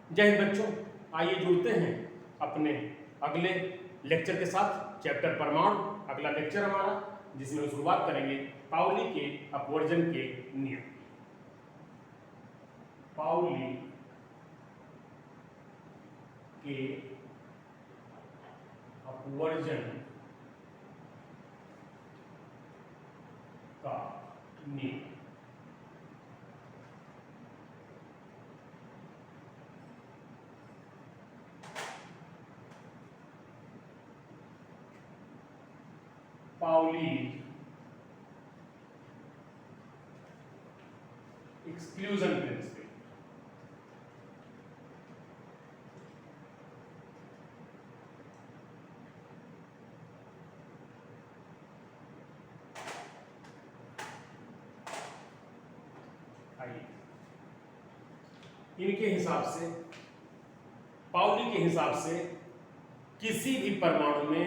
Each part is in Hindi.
जय हिंद बच्चों, आइए जुड़ते हैं अपने अगले लेक्चर के साथ। चैप्टर परमाणु अगला लेक्चर हमारा, जिसमें हम शुरुआत करेंगे पाउली के अपवर्जन के नियम। पाउली के अपवर्जन का नियम। Pauli exclusion principle. इनके हिसाब से, पाउली के हिसाब से किसी भी परमाणु में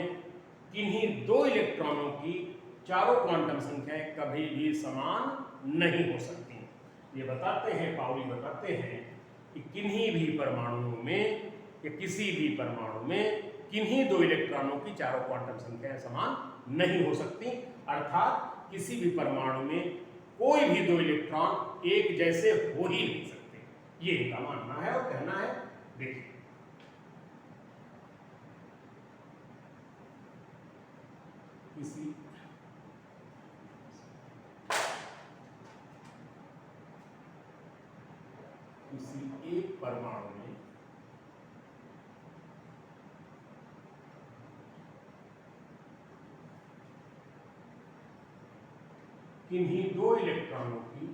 किन्हीं दो इलेक्ट्रॉनों की चारों क्वांटम संख्याएं कभी भी समान नहीं हो सकती। ये बताते हैं, पाउली बताते हैं कि किन्हीं भी परमाणुओं में या किसी भी परमाणु में किन्हीं दो इलेक्ट्रॉनों की चारों क्वांटम संख्याएं समान नहीं हो सकती। अर्थात किसी भी परमाणु में कोई भी दो इलेक्ट्रॉन एक जैसे हो ही नहीं सकते। ये इनका मानना है और कहना है। देखिए, किसी एक परमाणु में किन्हीं दो इलेक्ट्रॉनों की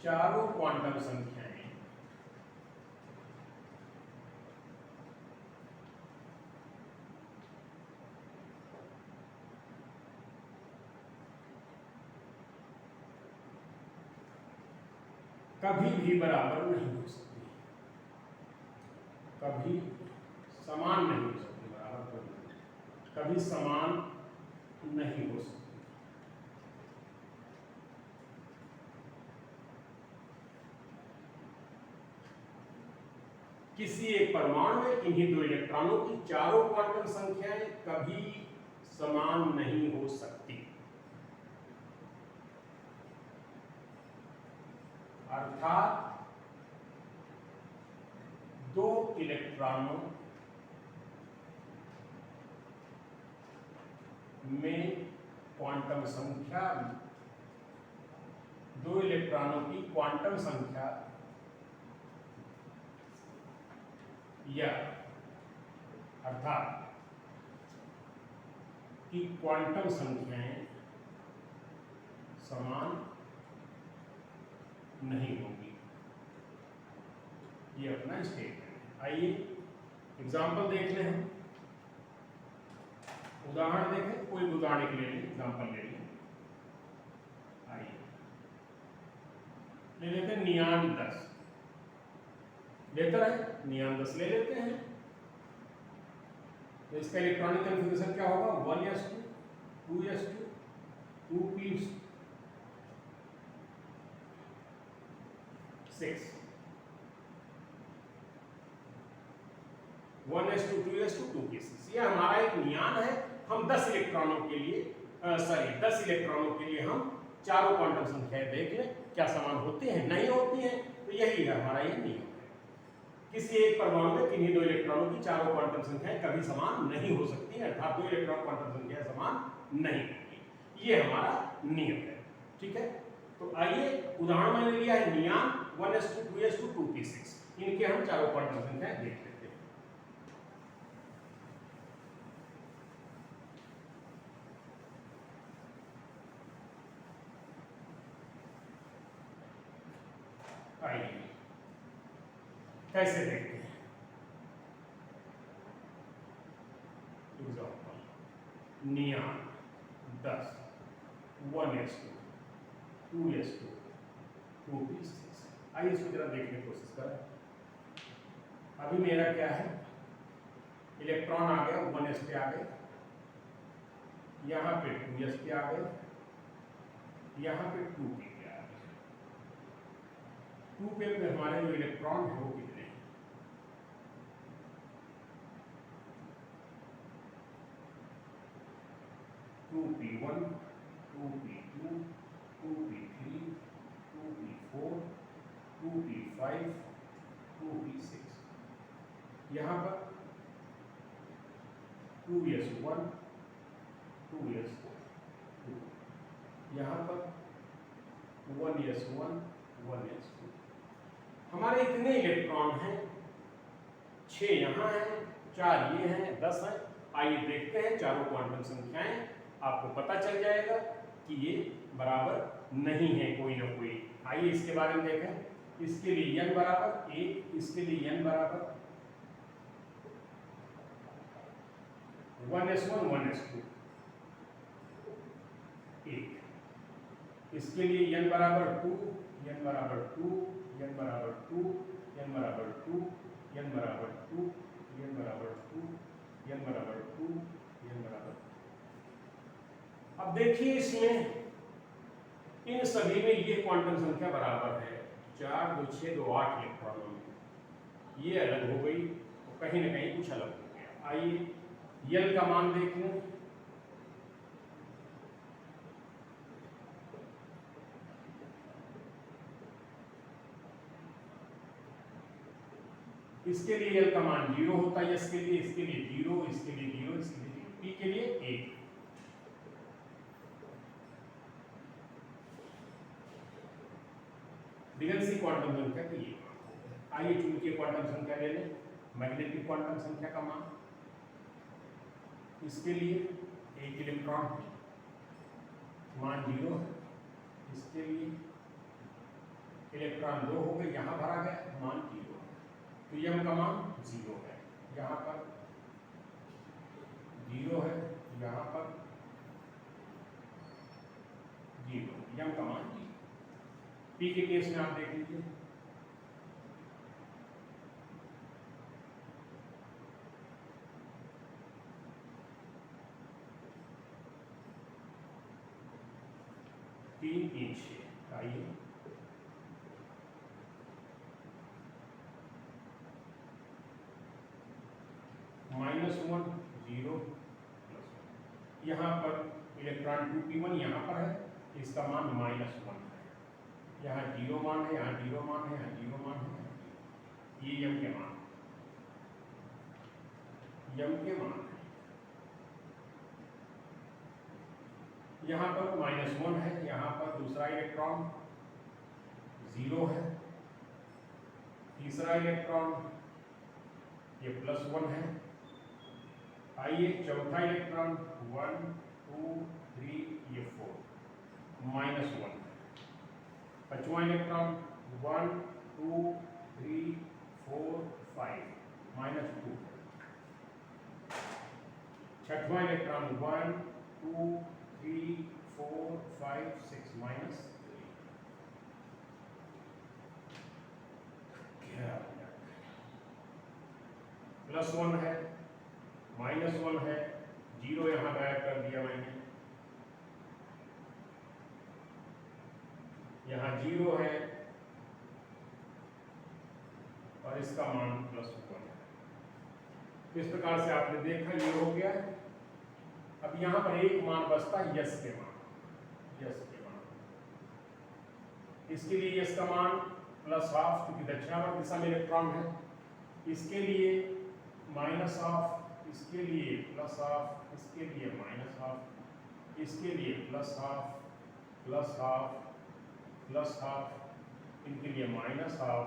चारों क्वांटम संख्याएं कभी भी बराबर नहीं हो सकती, कभी समान नहीं हो सकती। बराबर कभी समान नहीं हो सकती। किसी एक परमाणु में किन्हीं दो इलेक्ट्रॉनों की चारों क्वांटम संख्याएं कभी समान नहीं हो सकती। अर्थात दो इलेक्ट्रॉनों में क्वांटम संख्या, दो इलेक्ट्रॉनों की क्वांटम संख्या या अर्थात कि क्वांटम संख्याएं समान नहीं होगी। ये अपना स्टेटमेंट है। आइए एग्जाम्पल देख लें, हम उदाहरण देखें। कोई उदाहरण के लिए एग्जाम्पल ले लें। आइए ले लेते हैं नियान 10। बेहतर है, नियान 10 ले लेते हैं। तो इसका इलेक्ट्रॉनिक कन्फिग्रेशन क्या होगा? 1s2 2s2 2p6 1s2 2s2 2p6। ये हमारा एक नियान है। हम 10 इलेक्ट्रॉनों के लिए 10 इलेक्ट्रॉनों के लिए हम चारों क्वांटम संख्याएं देख लें, क्या समान होती हैं नहीं होती हैं। तो यही है हमारा ये नियम है। किसी एक परमाणु में किन्हीं दो इलेक्ट्रॉनों की चारों क्वांटम संख्याएं कभी समान नहीं हो सकती, अर्थात दो इलेक्ट्रॉन क्वांटम संख्याएं समान नहीं होगी। ये हमारा नियम है। ठीक है, तो आइए उदाहरण मैंने लिया है नियान 1s2 2s2 2p6। इनके हम चारों क्वांटम संख्याएं देख लेते हैं। आइए कैसे देखते हैं। Example neon 10 1s2 2s2 2p6। आइए इसको जरा देखने की कोशिश करें। अभी मेरा क्या है, इलेक्ट्रॉन आ गया 1s पे आ गए, यहाँ पे 2s पे आ गए, यहाँ पे 2p पे आ गए। 2p पे हमारे जो इलेक्ट्रॉन है वो कितने हैं? 2p1, 2p2, 2p3, 2p4, 2p5, 2p6। यहाँ पर 2s1, 2s2, यहाँ पर 1s1, 1s2। हमारे इतने इलेक्ट्रॉन हैं, 6 यहाँ हैं, 4 ये हैं, 10 हैं। आइए देखते हैं चारों क्वांटम संख्याएं, आपको पता चल जाएगा कि ये बराबर नहीं है कोई ना कोई। आइए इसके बारे में देखें। इसके लिए n बराबर 1, इसके लिए n बराबर 1s1, 1s2 1, इसके लिए n बराबर 2, n बराबर 2, n बराबर 2, n बराबर 2, n बराबर 2, n बराबर 2, n बराबर 2, n बराबर। अब देखिए इसमें इन सभी में ये क्वांटम संख्या बराबर है, 4, 2, 6, 2, 8 इलेक्ट्रॉनों में। ये अलग हो गई तो कहीं ना कहीं कुछ अलग हो गया। आइए यल का मान देख लें। इसके लिए यल का मान 0 होता है, इसके लिए 0, इसके लिए 0, इसके लिए 0, पी के लिए 1। डिगन्सी क्वांटम संख्या के लिए। आइए चुंबकीय क्वांटम संख्या ले लें। मैग्नेटिक क्वांटम संख्या का मान, इसके लिए 1 इलेक्ट्रॉन मान 0 है, इसके लिए इलेक्ट्रॉन 2 हो गए, यहाँ भरा गया मान 0 है, तो यम का मान 0 है, यहाँ पर 0 है, यहाँ पर 0, यम का मान 0। पी के केस में आप देख लीजिए, तीन इंच। आइए -1, 0, +1। यहाँ पर इलेक्ट्रॉन 2p1 यहाँ पर है, इसका मान -1 है। यहाँ 0 मान है, यहाँ 0 मान है, यहाँ 0 मान है, ये यम के मान है। यहाँ पर -1 है, यहाँ पर दूसरा इलेक्ट्रॉन 0 है, तीसरा इलेक्ट्रॉन ये +1 है। आइए चौथा इलेक्ट्रॉन 1, 2, 3, ये 4, -1 है। पांचवा इलेक्ट्रॉन 1, 2, 3, 4, 5, -2 है। छठवां इलेक्ट्रॉन 1, 2, 3, 4, 5, 6, -3। +1 है, -1 है, 0 यहाँ गायब कर दिया मैंने, यहाँ 0 है और इसका मान +1 है। तो इस प्रकार से आपने देखा ये हो गया। अब यहाँ पर एक मान बचता है यस के मान, इसके लिए यस का मान +12, क्योंकि दक्षिणावर्त दिशा में इलेक्ट्रॉन है। इसके लिए -12, इसके लिए +12, इसके लिए -12, इसके लिए +12, +12, +12, इनके लिए -12,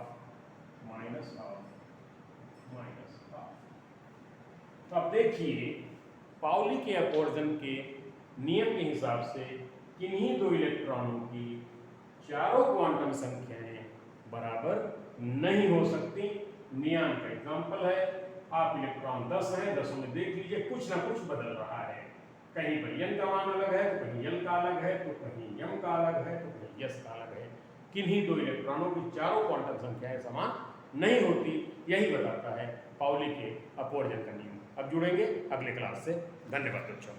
-12, -12। तो अब देखिए पाउली के अपवर्जन के नियम के हिसाब से किन्हीं दो इलेक्ट्रॉनों की चारों क्वांटम संख्याएं बराबर नहीं हो सकती। नियम का एग्जाम्पल है, आप इलेक्ट्रॉन 10 हैं, 10 में देख लीजिए कुछ ना कुछ बदल रहा है। कहीं पर n का मान अलग है, तो कहीं l का अलग है, तो कहीं m का अलग है, तो कहीं s का अलग है। किन्हीं दो इलेक्ट्रॉनों की चारों क्वांटम संख्याएं समान नहीं होती। यही बताता है पाउली के अपवर्जन का नियम। अब जुड़ेंगे अगले क्लास से। धन्यवाद बच्चों।